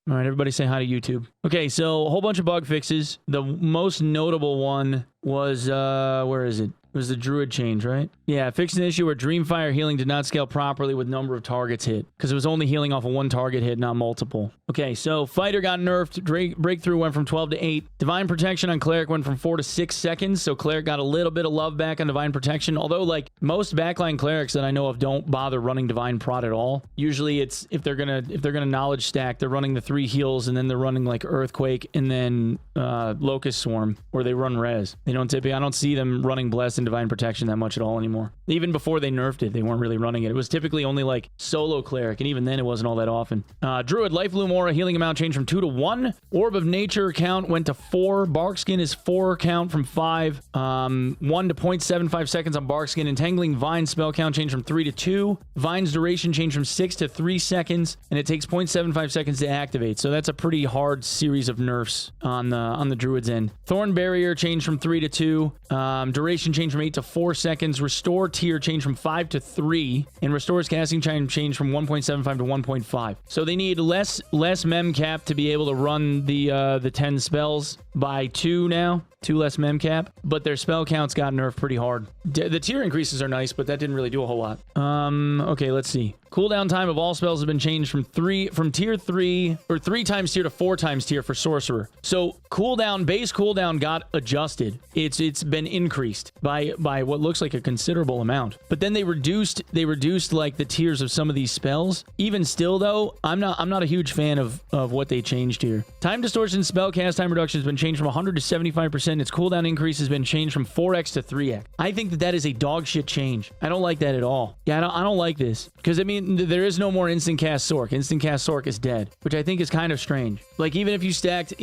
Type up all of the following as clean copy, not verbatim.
All right, everybody say hi to YouTube. Okay, so a whole bunch of bug fixes. The most notable one was, where is it? It was the Druid change, right? Yeah, fixed an issue where Dreamfire healing did not scale properly with number of targets hit, because it was only healing off of one target hit, not multiple. Okay, so Fighter got nerfed. Breakthrough went from 12 to 8. Divine Protection on Cleric went from 4 to 6 seconds, so Cleric got a little bit of love back on Divine Protection, although, like, most backline Clerics that I know of don't bother running Divine Prot at all. Usually it's, if they're gonna Knowledge stack, they're running the 3 heals, and then they're running, like, Earthquake, and then Locust Swarm, or they run Res. They don't typically, I don't see them running Bless and Divine Protection that much at all anymore. Even before they nerfed it, they weren't really running it. It was typically only like solo Cleric, and even then it wasn't all that often. Druid, Life Loom Aura, healing amount changed from 2 to 1. Orb of Nature count went to 4. Barkskin is 4 count from 5. 1 to 0.75 seconds on Barkskin. Entangling Vine spell count changed from 3 to 2. Vine's duration changed from 6 to 3 seconds, and it takes 0.75 seconds to activate. So that's a pretty hard series of nerfs on the Druid's end. Thorn Barrier changed from 3 to 2. Duration changed from 8 to 4 seconds. Restore tier changed from 5 to 3, and Restore's casting time changed from 1.75 to 1.5. So they need less mem cap to be able to run the 10 spells by 2 now. 2 less mem cap, but their spell counts got nerfed pretty hard. The tier increases are nice, but that didn't really do a whole lot. Okay, let's see. Cooldown time of all spells has been changed from tier 3 or 3 times tier to 4 times tier for Sorcerer. So base cooldown got adjusted. It's been increased by what looks like a considerable amount. But then they reduced like the tiers of some of these spells. Even still though, I'm not a huge fan of what they changed here. Time distortion spell cast time reduction has been changed from 100 to 75%. Its cooldown increase has been changed from 4x to 3x. I think that is a dog shit change. I don't like that at all. Yeah, I don't like this. Because, I mean, there is no more instant cast Sorc. Instant cast Sorc is dead, which I think is kind of strange. Like, even if you stacked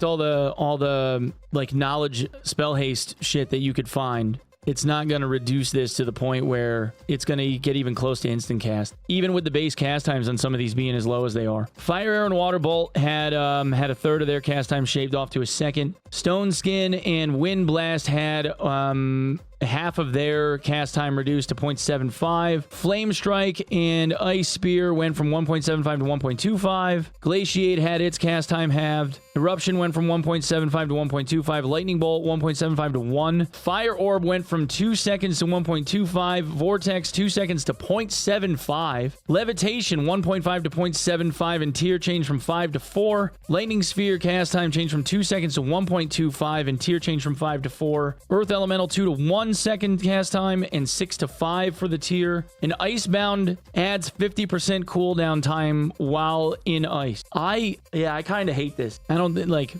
all the like knowledge spell haste shit that you could find, it's not going to reduce this to the point where it's going to get even close to instant cast, even with the base cast times on some of these being as low as they are. Fire, Air, and Water Bolt had a third of their cast time shaved off to a second. Stone Skin and Wind Blast had half of their cast time reduced to 0.75. Flame Strike and Ice Spear went from 1.75 to 1.25. Glaciate had its cast time halved. Eruption went from 1.75 to 1.25. Lightning Bolt 1.75 to 1. Fire Orb went from 2 seconds to 1.25. Vortex 2 seconds to 0.75. Levitation 1.5 to 0.75, and tier changed from 5 to 4. Lightning Sphere cast time changed from 2 seconds to 1.25, and tier changed from 5 to 4. Earth Elemental 2 to 1 second cast time and 6 to 5 for the tier. And Icebound adds 50% cooldown time while in ice. I kind of hate this. I don't like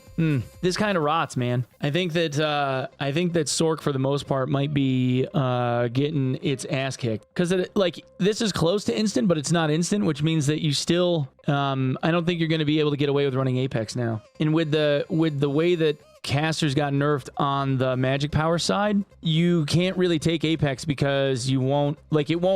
this kind of rots, man. I think that Sorc for the most part might be getting its ass kicked, because like this is close to instant, but it's not instant, which means that you still I don't think you're going to be able to get away with running Apex now. And with the way that casters got nerfed on the magic power side, you can't really take Apex because it won't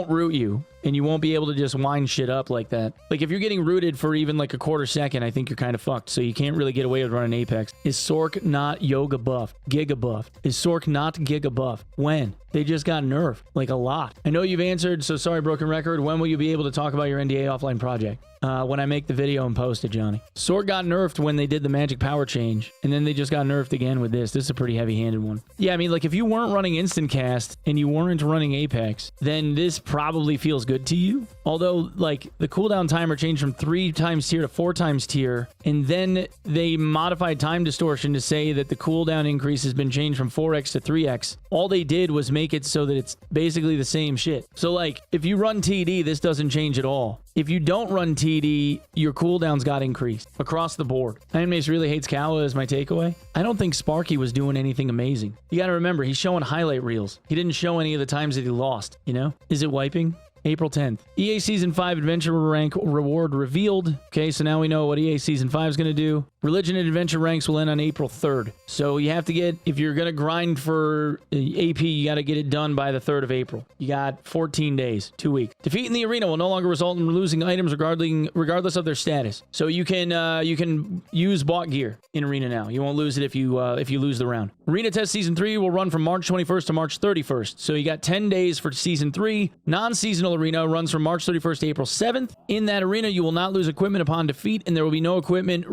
root you, and you won't be able to just wind shit up like that. Like, if you're getting rooted for even like a quarter second, I think you're kind of fucked, so you can't really get away with running Apex. Is Sorc not Yoga buffed? Giga buffed? Is Sorc not Giga buffed? When? They just got nerfed, like a lot. I know you've answered, so sorry, broken record. When will you be able to talk about your NDA offline project? When I make the video and post it, Johnny. Sorc got nerfed when they did the magic power change, and then they just got nerfed again with this. This is a pretty heavy-handed one. Yeah, I mean, like, if you weren't running instant cast and you weren't running Apex, then this probably feels good to you. Although, like, the cooldown timer changed from 3 times tier to 4 times tier, and then they modified time distortion to say that the cooldown increase has been changed from 4x to 3x. All they did was make it so that it's basically the same shit. So, like, if you run TD, this doesn't change at all. If you don't run TD, your cooldowns got increased across the board. Iron Mace really hates Kawa is my takeaway. I don't think Sparky was doing anything amazing. You gotta remember, he's showing highlight reels. He didn't show any of the times that he lost, you know? Is it wiping? April 10th. EA Season 5 Adventure Rank reward revealed. Okay, so now we know what EA Season 5 is going to do. Religion and Adventure ranks will end on April 3rd. So you have to get, if you're going to grind for AP, you got to get it done by the 3rd of April. You got 14 days, 2 weeks. Defeat in the arena will no longer result in losing items regardless of their status. So you can use bought gear in arena now. You won't lose it if you lose the round. Arena Test Season 3 will run from March 21st to March 31st. So you got 10 days for Season 3. Non-seasonal arena runs from March 31st to April 7th. In that arena, you will not lose equipment upon defeat, and there will be no equipment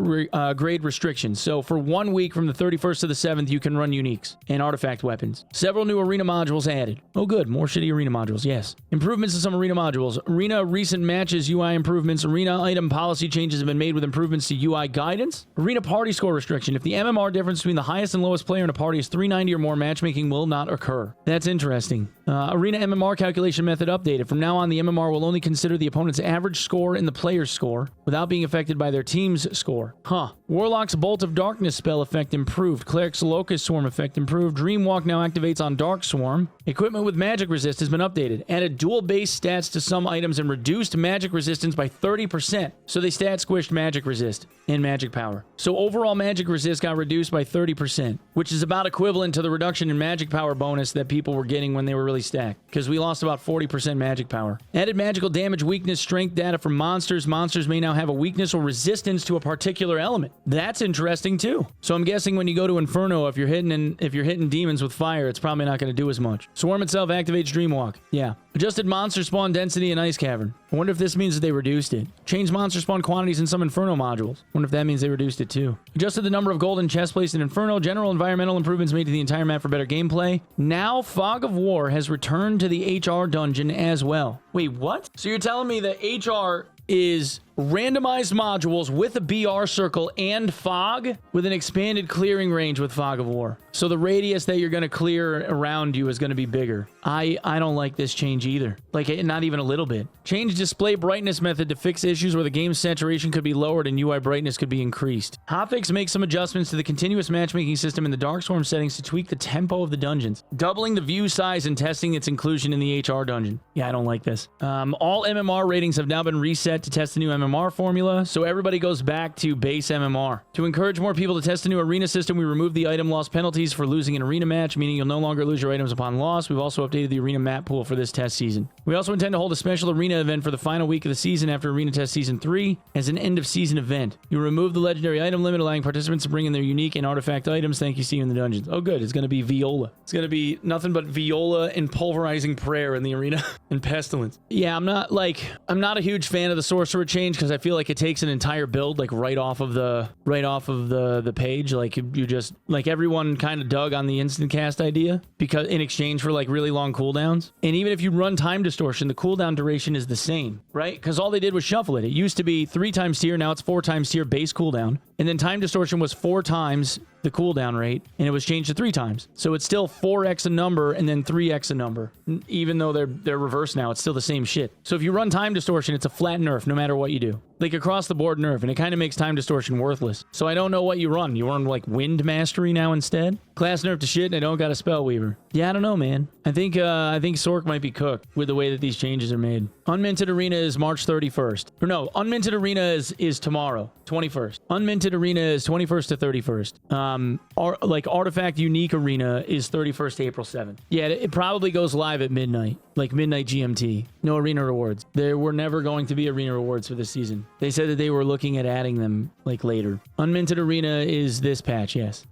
grade restrictions. So for 1 week from the 31st to the 7th, you can run uniques and artifact weapons. Several new arena modules added. Oh good, more shitty arena modules, yes. Improvements to some arena modules. Arena recent matches UI improvements. Arena item policy changes have been made with improvements to UI guidance. Arena party score restriction. If the MMR difference between the highest and lowest player in a party is 390 or more, matchmaking will not occur. That's interesting. Arena MMR calculation method updated. From now on, the MMR will only consider the opponent's average score and the player's score without being affected by their team's score. Huh. Warlock's Bolt of Darkness spell effect improved. Cleric's Locust Swarm effect improved. Dreamwalk now activates on Dark Swarm. Equipment with magic resist has been updated. Added dual base stats to some items and reduced magic resistance by 30%. So they stat squished magic resist and magic power. So overall magic resist got reduced by 30%, which is about equivalent to the reduction in magic power bonus that people were getting when they were really stacked, because we lost about 40% magic power. Added magical damage, weakness, strength data from monsters. Monsters may now have a weakness or resistance to a particular element. That's interesting too. So I'm guessing when you go to Inferno, if you're hitting demons with fire, it's probably not going to do as much. Swarm itself activates Dreamwalk. Yeah. Adjusted monster spawn density in Ice Cavern. I wonder if this means that they reduced it. Changed monster spawn quantities in some Inferno modules. I wonder if that means they reduced it too. Adjusted the number of golden chests placed in Inferno. General environmental improvements made to the entire map for better gameplay. Now Fog of War has returned to the HR dungeon as well. Wait, what? So you're telling me that HR is randomized modules with a BR circle and fog with an expanded clearing range with Fog of War. So the radius that you're going to clear around you is going to be bigger. I don't like this change either. Like, not even a little bit. Change display brightness method to fix issues where the game's saturation could be lowered and UI brightness could be increased. Hotfix makes some adjustments to the continuous matchmaking system in the Dark Swarm settings to tweak the tempo of the dungeons, doubling the view size and testing its inclusion in the HR dungeon. Yeah, I don't like this. All MMR ratings have now been reset to test the new MMR formula, so everybody goes back to base MMR. To encourage more people to test the new arena system, we removed the item loss penalties for losing an arena match, meaning you'll no longer lose your items upon loss. We've also updated the arena map pool for this test season. We also intend to hold a special arena event for the final week of the season after Arena Test Season 3 as an end-of-season event. You remove the legendary item limit, allowing participants to bring in their unique and artifact items. Thank you, see you in the dungeons. Oh, good. It's going to be Viola. It's going to be nothing but Viola and Pulverizing Prayer in the arena and Pestilence. Yeah, I'm not a huge fan of the Sorcerer change because I feel like it takes an entire build like right off of the page. Like you just like everyone kind of dug on the instant cast idea because in exchange for like really long cooldowns. And even if you run time distortion, the cooldown duration is the same, right? Because all they did was shuffle it. It used to be 3 times tier, now it's 4 times tier base cooldown. And then time distortion was 4 times the cooldown rate, and it was changed to 3 times. So it's still 4x a number and then 3x a number. Even though they're reversed now, it's still the same shit. So if you run time distortion, it's a flat nerf no matter what you do. Like across the board nerf, and it kind of makes time distortion worthless. So I don't know what you run. You run like wind mastery now instead? Class nerf to shit and I don't got a spell weaver. Yeah, I don't know, man. I think Sorc might be cooked with the way that these changes are made. Unminted Arena is March 31st. Or no, Unminted Arena is tomorrow, 21st. Unminted Arena is 21st to 31st. Like Artifact Unique Arena is 31st April 7th. Yeah, it probably goes live at midnight, like midnight GMT. No arena rewards. There were never going to be arena rewards for this season. They said that they were looking at adding them like later. Unminted Arena is this patch, yes.